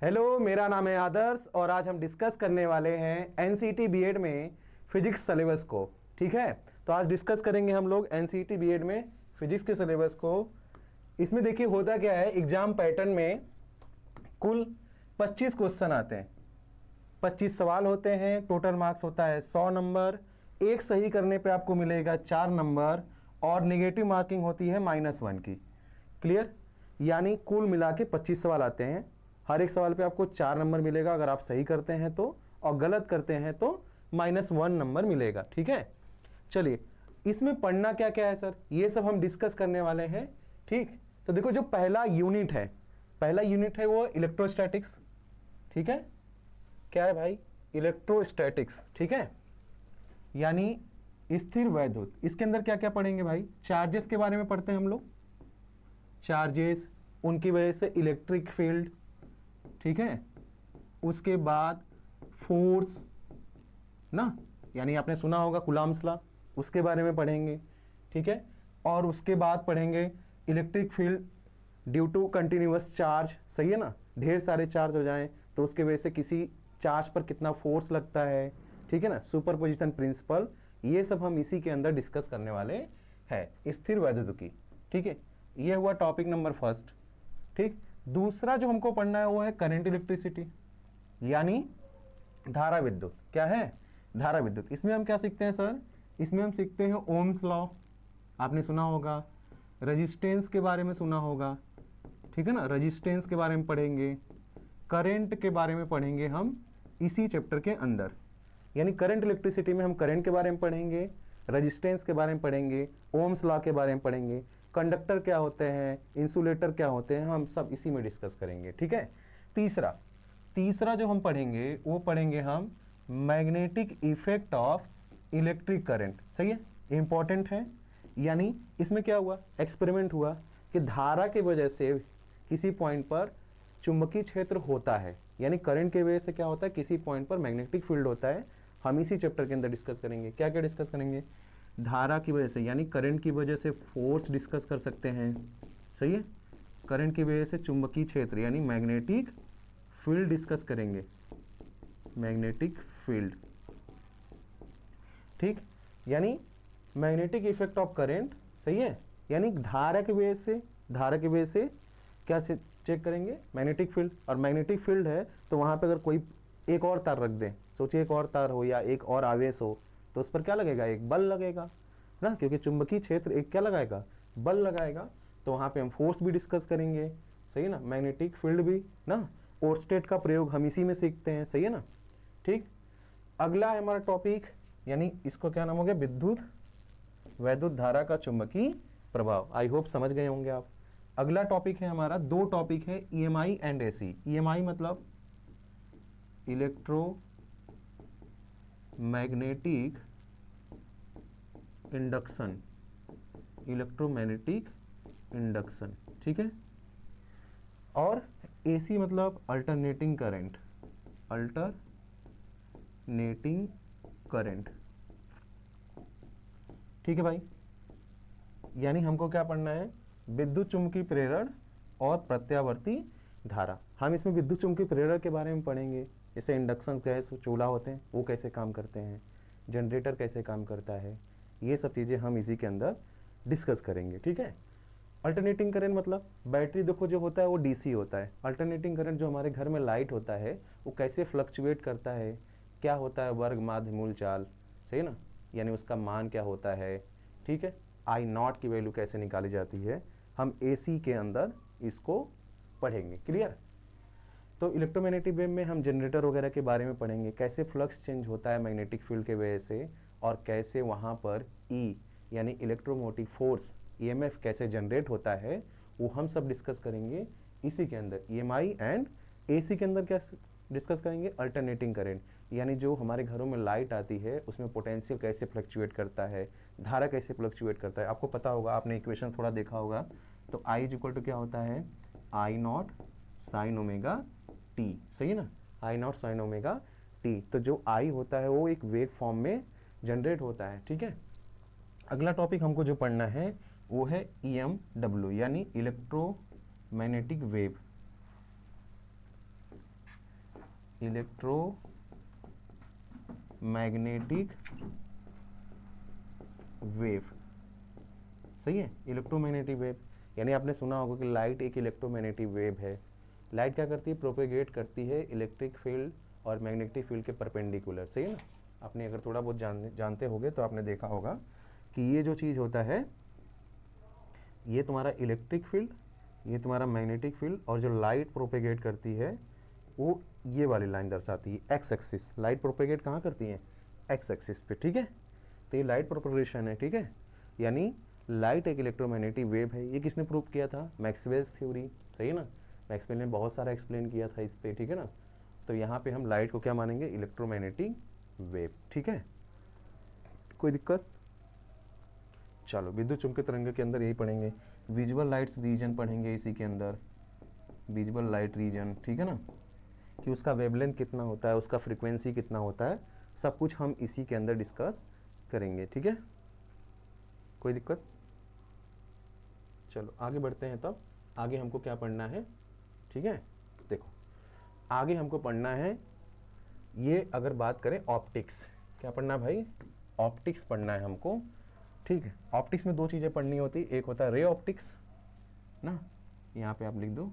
Hello, मेरा नाम है आदर्श और आज हम डिस्कस करने वाले हैं एनसीईटी बीएड में फिजिक्स सिलेबस को। ठीक है, तो आज डिस्कस करेंगे हम लोग एनसीईटी बीएड में फिजिक्स के सिलेबस को। इसमें देखिए होता क्या है, एग्जाम पैटर्न में कुल 25 क्वेश्चन आते हैं, 25 सवाल होते हैं। टोटल मार्क्स होता है 100 नंबर। एक सही करने पे आपको मिलेगा 4 नंबर और नेगेटिव मार्किंग होती है -1 की। क्लियर? यानी कुल मिला के 25 सवाल आते हैं। हर एक सवाल पे आपको 4 नंबर मिलेगा अगर आप सही करते हैं तो, और गलत करते हैं तो -1 नंबर मिलेगा। ठीक है, चलिए इसमें पढ़ना क्या क्या है सर, ये सब हम डिस्कस करने वाले हैं। ठीक, तो देखो जो पहला यूनिट है वो इलेक्ट्रोस्टैटिक्स। ठीक है, क्या है भाई? इलेक्ट्रोस्टैटिक्स। ठीक है, यानी स्थिर वैद्युत। इसके अंदर क्या क्या पढ़ेंगे भाई? चार्जेस के बारे में पढ़ते हैं हम लोग, चार्जेस, उनकी वजह से इलेक्ट्रिक फील्ड। ठीक है, उसके बाद फोर्स ना, यानी आपने सुना होगा कूलम्ब्स लॉ, उसके बारे में पढ़ेंगे। ठीक है, और उसके बाद पढ़ेंगे electric field due to continuous charge. सही है ना, ढेर सारे चार्ज हो जाएं तो उसके वजह से किसी चार्ज पर कितना फोर्स लगता है। ठीक है ना, सुपरपोजिशन प्रिंसिपल, ये सब हम इसी के अंदर डिस्कस करने वाले हैं, स्थिर वैद्युतिकी। ठीक है, ये हुआ टॉपिक नंबर फर्स्ट। ठीक, दूसरा जो हमको पढ़ना है वो है करंट इलेक्ट्रिसिटी, यानी धारा विद्युत। क्या है? धारा विद्युत। इसमें हम क्या सीखते हैं सर? इसमें हम सीखते हैं ओम्स लॉ, आपने सुना होगा। रेजिस्टेंस के बारे में सुना होगा। ठीक है ना, रेजिस्टेंस के बारे में पढ़ेंगे। करंट के बारे में पढ़ेंगे हम इसी चैप्टर के अंदर। यानी करंट इलेक्ट्रिसिटी में हम करंट के बारे में पढ़ेंगे, रेजिस्टेंस के बारे में पढ़ेंगे, ओम्स लॉ के बारे में पढ़ेंगे, कंडक्टर क्या होते हैं, इंसुलेटर क्या होते हैं, हम सब इसी में डिस्कस करेंगे। ठीक है, तीसरा जो हम पढ़ेंगे वो पढ़ेंगे हम magnetic effect of electric current. सही है, इंपॉर्टेंट है। यानी इसमें क्या हुआ, एक्सपेरिमेंट हुआ कि धारा की वजह से किसी पॉइंट पर चुंबकीय क्षेत्र होता है, यानी करंट की वजह से क्या होता है, किसी पॉइंट पर मैग्नेटिक फील्ड होता है। हम इसी चैप्टर के अंदर डिस्कस करेंगे। क्या क्या डिस्कस करेंगे? धारा की वजह से, यानी करंट की वजह से फोर्स डिस्कस कर सकते हैं। सही है, करंट की वजह से चुंबकीय क्षेत्र यानी मैग्नेटिक फील्ड डिस्कस करेंगे, मैग्नेटिक फील्ड। ठीक, यानी मैग्नेटिक इफेक्ट ऑफ करंट। सही है, यानी धारा की वजह से क्या चेक करेंगे? Magnetic field. और मैग्नेटिक फील्ड है तो वहां पे अगर कोई एक और तार रख दें, सोचिए एक और तार हो या एक और आवेश हो, तो उस पर क्या लगेगा? एक बल लगेगा ना, क्योंकि चुंबकीय क्षेत्र एक क्या लगाएगा? बल लगाएगा। तो वहां पे हम फोर्स भी डिस्कस करेंगे। सही है ना, मैग्नेटिक फील्ड भी ना, ओर्स्टेड का प्रयोग हम इसी में सीखते हैं। सही है ना। ठीक, अगला है हमारा टॉपिक, यानी इसको क्या नाम हो गया? वैद्युत धारा का चुंबकीय प्रभाव। आई होप समझ गए होंगे आप। अगला टॉपिक है हमारा, 2 टॉपिक है, ईएमआई एंड एसी। ईएमआई मतलब इलेक्ट्रोमैग्नेटिक इंडक्शन, इलेक्ट्रोमैग्नेटिक इंडक्शन। ठीक है, और एसी मतलब अल्टरनेटिंग करंट, अल्टरनेटिंग करंट। ठीक है भाई, यानी हमको क्या पढ़ना है? विद्युत चुम्बकीय प्रेरण और प्रत्यावर्ती धारा। हम इसमें विद्युत चुम्बकीय प्रेरण के बारे में पढ़ेंगे, जैसे इंडक्शन गैस चूल्हा होते हैं वो कैसे काम करते हैं, जनरेटर कैसे काम करता है, ये सब चीज़ें हम इसी के अंदर डिस्कस करेंगे। ठीक है, अल्टरनेटिंग करंट मतलब बैटरी देखो जो होता है वो डीसी होता है। अल्टरनेटिंग करंट जो हमारे घर में लाइट होता है वो कैसे फ्लक्चुएट करता है, क्या होता है? वर्ग माध्य मूल चाल। सही ना, यानी उसका मान क्या होता है। ठीक है, I0 की वैल्यू कैसे निकाली जाती है, हम एसी के अंदर इसको पढ़ेंगे। क्लियर? तो इलेक्ट्रोमैग्नेटिक वेव में हम जनरेटर वगैरह के बारे में पढ़ेंगे, कैसे फ्लक्स चेंज होता है मैग्नेटिक फील्ड के वजह से, और कैसे वहाँ पर ई यानी इलेक्ट्रोमोटिव फोर्स, ईएमएफ कैसे जनरेट होता है, वो हम सब डिस्कस करेंगे इसी के अंदर। ईएमआई एंड एसी के अंदर क्या डिस्कस करेंगे? अल्टरनेटिंग करंट, यानी जो हमारे घरों में लाइट आती है उसमें पोटेंशियल कैसे फ्लक्चुएट करता है, धारा कैसे फ्लक्चुएट करता है। आपको पता होगा, आपने इक्वेशन थोड़ा देखा होगा, तो I इक्वल टू क्या होता है? I0 sine omega T. सही है ना, I0 साइन ओमेगा टी। तो जो I होता है वो एक वेव फॉर्म में जनरेट होता है। ठीक है, अगला टॉपिक हमको जो पढ़ना है वो है EMW, यानी इलेक्ट्रोमैग्नेटिक वेव। इलेक्ट्रोमैग्नेटिक वेव, सही है, इलेक्ट्रोमैग्नेटिक वेव। यानी आपने सुना होगा कि लाइट एक इलेक्ट्रोमैग्नेटिक वेव है। लाइट क्या करती है, प्रोपेगेट करती है इलेक्ट्रिक फील्ड और मैग्नेटिक फील्ड के परपेंडिकुलर, सही है ना। आपने अगर थोड़ा बहुत जानते होगे तो आपने देखा होगा कि ये जो चीज़ होता है, ये तुम्हारा इलेक्ट्रिक फील्ड, ये तुम्हारा मैग्नेटिक फील्ड, और जो लाइट प्रोपेगेट करती है वो ये वाली लाइन दर्शाती है, एक्स एक्सिस। लाइट प्रोपेगेट कहाँ करती है, एक्स एक्सिस पे, ठीक है। तो ये लाइट प्रोपेगेशन है, ठीक है। यानी लाइट एक इलेक्ट्रोमैग्नेटिक वेव है। ये किसने प्रूव किया था, मैक्सवेल्स थ्योरी, सही है ना। मैक्सवेल ने बहुत सारा एक्सप्लेन किया था इस पे, ठीक है ना। तो यहाँ पे हम लाइट को क्या मानेंगे, इलेक्ट्रोमैग्नेटिक वेव, ठीक है। कोई दिक्कत, चलो विद्युत चुंबकीय तरंग के अंदर यही पढ़ेंगे। विजुअल लाइट्स रीजन पढ़ेंगे इसी के अंदर, विजुअल लाइट रीजन, ठीक है ना, कि उसका वेवलेंथ कितना होता है, उसका फ्रीक्वेंसी कितना होता है, सब कुछ हम इसी के अंदर डिस्कस करेंगे, ठीक है। कोई दिक्कत, चलो आगे बढ़ते हैं। तब आगे हमको क्या पढ़ना है, ठीक है। देखो आगे हमको पढ़ना है, ये अगर बात करें ऑप्टिक्स, क्या पढ़ना है भाई, ऑप्टिक्स पढ़ना है हमको, ठीक है। ऑप्टिक्स में दो चीज़ें पढ़नी होती, एक होता है रे ऑप्टिक्स ना, यहाँ पे आप लिख दो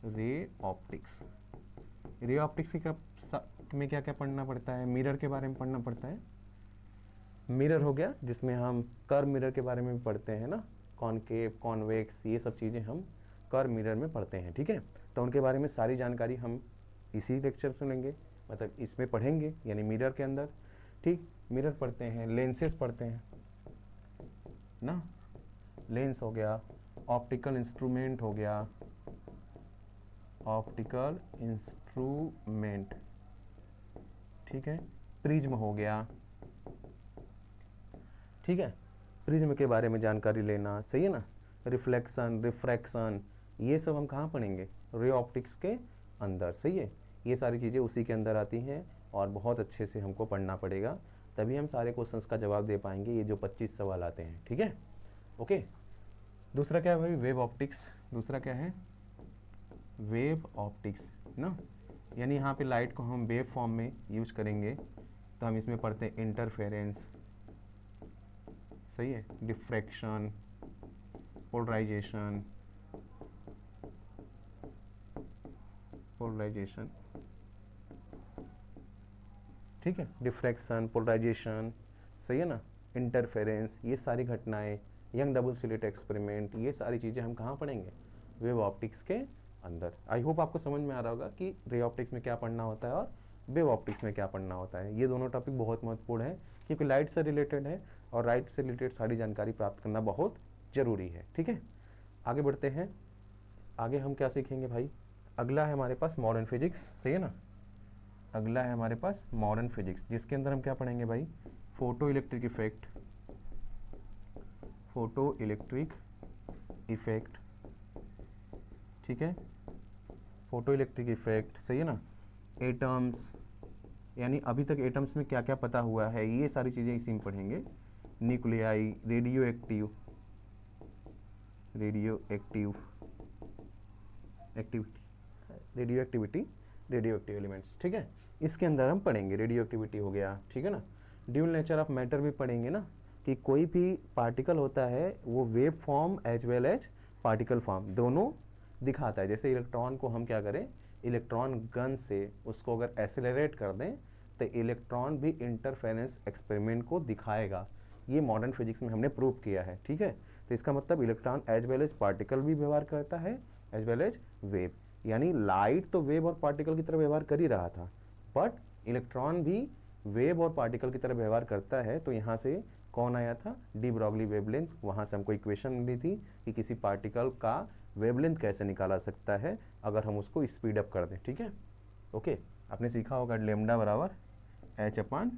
रे ऑप्टिक्स। रे ऑप्टिक्स के में क्या क्या पढ़ना पड़ता है, मिरर के बारे में पढ़ना पड़ता है। मिरर हो गया जिसमें हम कर्व मिरर के बारे में भी पढ़ते हैं ना, कॉनकेव, कॉन्वेक्स, ये सब चीज़ें हम कर्व मिरर में पढ़ते हैं, ठीक है। तो उनके बारे में सारी जानकारी हम इसी लेक्चर सुनेंगे, मतलब इसमें पढ़ेंगे, यानी मिरर के अंदर, ठीक। मिरर पढ़ते हैं, लेंसेस पढ़ते हैं ना, लेंस हो गया, ऑप्टिकल इंस्ट्रूमेंट हो गया, ऑप्टिकल इंस्ट्रूमेंट, ठीक है। प्रिज्म हो गया, ठीक है, प्रिज्म के बारे में जानकारी लेना, सही है ना। रिफ्लेक्शन, रिफ्रैक्शन, ये सब हम कहाँ पढ़ेंगे, रे ऑप्टिक्स के अंदर, सही है। ये सारी चीज़ें उसी के अंदर आती हैं और बहुत अच्छे से हमको पढ़ना पड़ेगा, तभी हम सारे क्वेश्चंस का जवाब दे पाएंगे, ये जो 25 सवाल आते हैं, ठीक है। ओके, दूसरा क्या है भाई, वेव ऑप्टिक्स। दूसरा क्या है, वेव ऑप्टिक्स ना, यानी यहाँ पे लाइट को हम वेव फॉर्म में यूज करेंगे, तो हम इसमें पढ़ते हैं इंटरफेरेंस, सही है, डिफ्रैक्शन, पोलराइजेशन, पोलराइजेशन, ठीक है, डिफ्रैक्शन, पोलराइजेशन, सही है ना, इंटरफेरेंस, ये सारी घटनाएं, यंग डबल स्लिट एक्सपेरिमेंट, ये सारी चीज़ें हम कहाँ पढ़ेंगे, वेव ऑप्टिक्स के अंदर। आई होप आपको समझ में आ रहा होगा कि रे ऑप्टिक्स में क्या पढ़ना होता है और वेव ऑप्टिक्स में क्या पढ़ना होता है। ये दोनों टॉपिक बहुत महत्वपूर्ण है, क्योंकि लाइट से रिलेटेड है और लाइट से रिलेटेड सारी जानकारी प्राप्त करना बहुत ज़रूरी है, ठीक है। आगे बढ़ते हैं, आगे हम क्या सीखेंगे भाई, अगला है हमारे पास मॉडर्न फिजिक्स, सही है ना। अगला है हमारे पास मॉडर्न फिजिक्स, जिसके अंदर हम क्या पढ़ेंगे भाई, photo electric effect, photo electric effect, ठीक है, फोटो इलेक्ट्रिक इफेक्ट, सही है ना। एटम्स, यानी अभी तक एटम्स में क्या क्या पता हुआ है, ये सारी चीज़ें इसी में पढ़ेंगे। Nuclei, radio active, radio active activity, radio activity, radio active elements, ठीक है, इसके अंदर हम पढ़ेंगे। रेडियो एक्टिविटी हो गया, ठीक है ना। ड्यूल नेचर ऑफ मैटर भी पढ़ेंगे ना, कि कोई भी पार्टिकल होता है वो wave form as well as particle form दोनों दिखाता है। जैसे इलेक्ट्रॉन को हम क्या करें, इलेक्ट्रॉन गन से उसको अगर एसेलरेट कर दें तो इलेक्ट्रॉन भी इंटरफेरेंस एक्सपेरिमेंट को दिखाएगा। ये मॉडर्न फिजिक्स में हमने प्रूव किया है, ठीक है। तो इसका मतलब electron as well as particle भी व्यवहार करता है, एज वेल एज वेव। यानी लाइट तो वेव और पार्टिकल की तरह व्यवहार कर ही रहा था, बट इलेक्ट्रॉन भी वेव और पार्टिकल की तरह व्यवहार करता है। तो यहाँ से कौन आया था, डी ब्रॉगली वेवलेंथ, वहाँ से हमको इक्वेशन मिली थी कि किसी पार्टिकल का वेवलेंथ कैसे निकाला सकता है अगर हम उसको स्पीड अप कर दें, ठीक है। ओके, आपने सीखा होगा लेमडा बराबर h/t,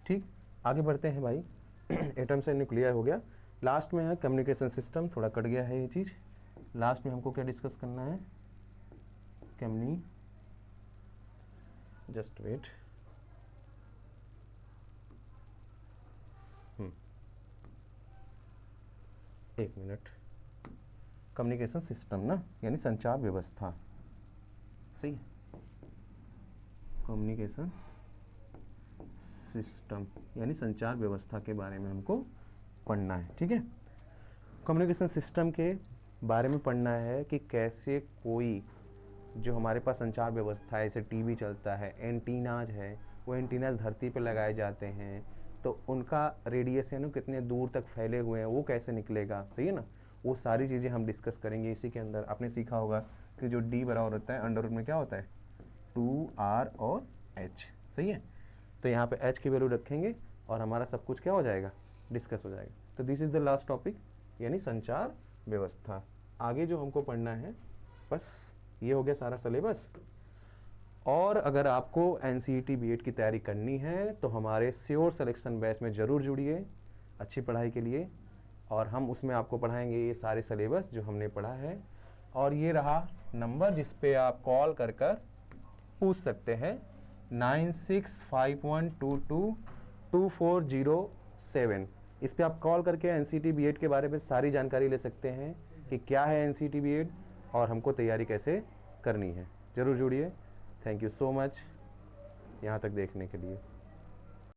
ठीक। आगे बढ़ते हैं भाई, एटम से न्यूक्लियर हो गया, लास्ट में है कम्युनिकेशन सिस्टम, थोड़ा कट गया है ये चीज़। लास्ट में हमको क्या डिस्कस करना है, जस्ट वेट, एक मिनट, कम्युनिकेशन सिस्टम ना, यानी संचार व्यवस्था, सही है, कम्युनिकेशन सिस्टम यानी संचार व्यवस्था के बारे में हमको पढ़ना है। ठीक है, कम्युनिकेशन सिस्टम के बारे में पढ़ना है कि कैसे कोई जो हमारे पास संचार व्यवस्था है, जैसे टीवी चलता है, एंटीनाज है, वो एंटीनाज धरती पर लगाए जाते हैं तो उनका रेडिएशन कितने दूर तक फैले हुए हैं, वो कैसे निकलेगा, सही है ना। वो सारी चीज़ें हम डिस्कस करेंगे इसी के अंदर। आपने सीखा होगा कि जो डी बराबर होता है अंडर रूट में क्या होता है 2r और h, सही है। तो यहाँ पे h की वैल्यू रखेंगे और हमारा सब कुछ क्या हो जाएगा, डिस्कस हो जाएगा। तो this is the last topic यानी संचार व्यवस्था। आगे जो हमको पढ़ना है बस ये हो गया सारा सिलेबस। और अगर आपको NCET BEd की तैयारी करनी है तो हमारे श्योर सिलेक्शन बैच में ज़रूर जुड़िए अच्छी पढ़ाई के लिए, और हम उसमें आपको पढ़ाएंगे ये सारे सिलेबस जो हमने पढ़ा है। और ये रहा नंबर जिस पे आप कॉल कर पूछ सकते हैं 9651222407। इस पे आप कॉल करके NCET BEd के बारे में सारी जानकारी ले सकते हैं कि क्या है NCET BEd और हमको तैयारी कैसे करनी है। ज़रूर जुड़िए। थैंक यू सो मच यहाँ तक देखने के लिए।